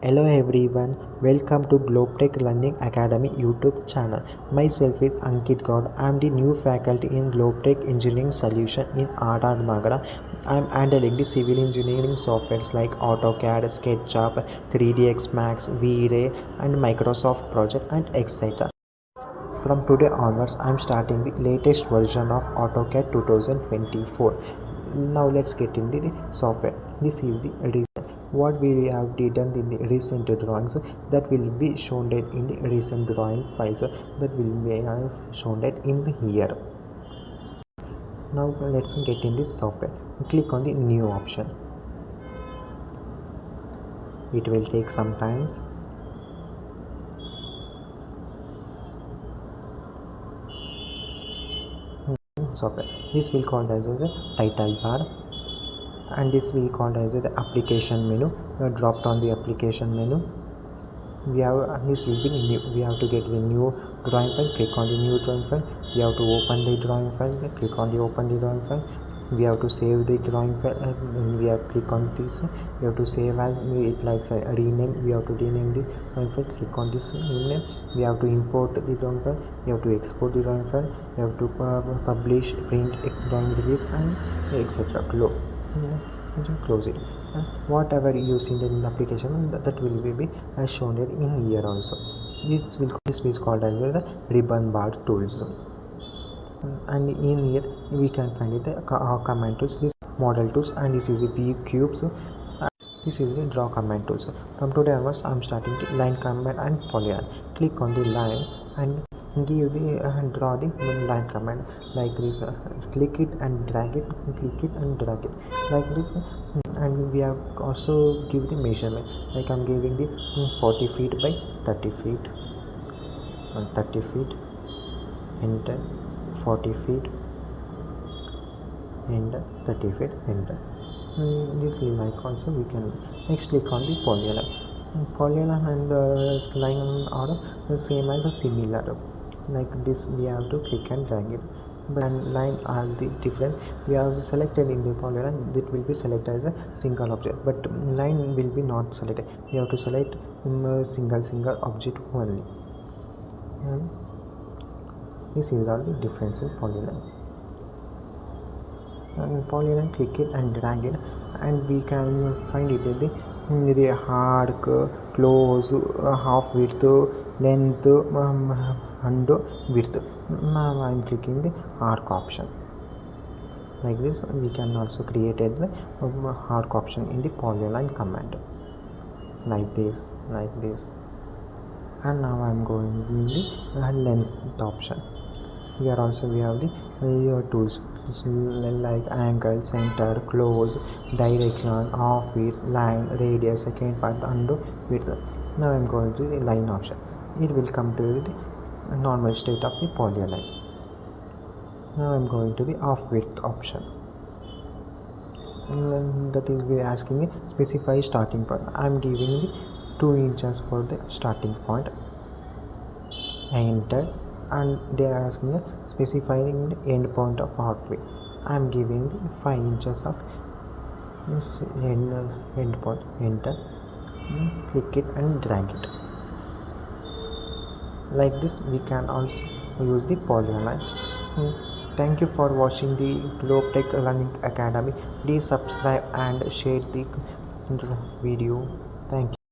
Hello everyone, welcome to GlobeTech Learning Academy YouTube channel. Myself is Ankit Gaud. I am the new faculty in GlobeTech Engineering Solution in R.R. Nagara. I am handling the civil engineering softwares like Autocad, SketchUp, 3ds Max, V-Ray and Microsoft Project and etc. From today onwards, I am starting the latest version of Autocad 2024. Now let's get in the software. This is the reason what we have done in the recent drawings that will be shown in the recent drawing files that will be shown in the here. Now let's get in this software. Click on the new option. It will take some time. Software. This will called as a title bar, and this will called as the application menu. Drop down the application menu. We have this will be new. We have to get the new drawing file. Click on the new drawing file. We have to open the drawing file. Click on the open the drawing file. We have to save the drawing file, and then we have click on this. We have to save as it likes rename. We have to rename the drawing file. Click on this rename. We have to import the drawing file. We have to export the drawing file. We have to publish, print, drawing release, and etc. Close it. Whatever you see in the application that will be as shown in here also. This is called as the ribbon bar tools, and in here we can find the command tools, this model tools, and this is a view cubes. This is the draw command tools. From today onwards, I am starting the line command and polygon. Click on the line and give the draw the line command like this. Click it and drag it. Click it and drag it like this. And we have also give the measurement. Like I'm giving the 40 feet by 30 feet. 30 feet. Enter. 40 feet. Enter. 30 feet. Enter. This icon, so we can next click on the polygon. Polygon and line are the same as a similar. Like this, we have to click and drag it. But line has the difference. We have selected in the polygon, it will be selected as a single object, but line will be not selected. We have to select single object only. And this is all the difference in polygon. And polygon, click it and drag it, and we can find it in the arc, close, half width, length, and width. Now I am clicking the arc option. Like this, we can also create the arc option in the polyline command. Like this. And now I am going in the length option. Here also we have the tools like angle, center, close, direction, off width, line, radius, second part, undo, width. Now I am going to the line option. It will come to the normal state of the polyline. Now I am going to the off width option. And that is we asking a specify starting point. I am giving the 2 inches for the starting point. Enter. And they are asking me specifying the end point of arc. I am giving the 5 inches of end point. Enter. Click it and drag it. Like this, we can also use the polyline. Thank you for watching the GlobeTech Learning Academy. Please subscribe and share the video. Thank you.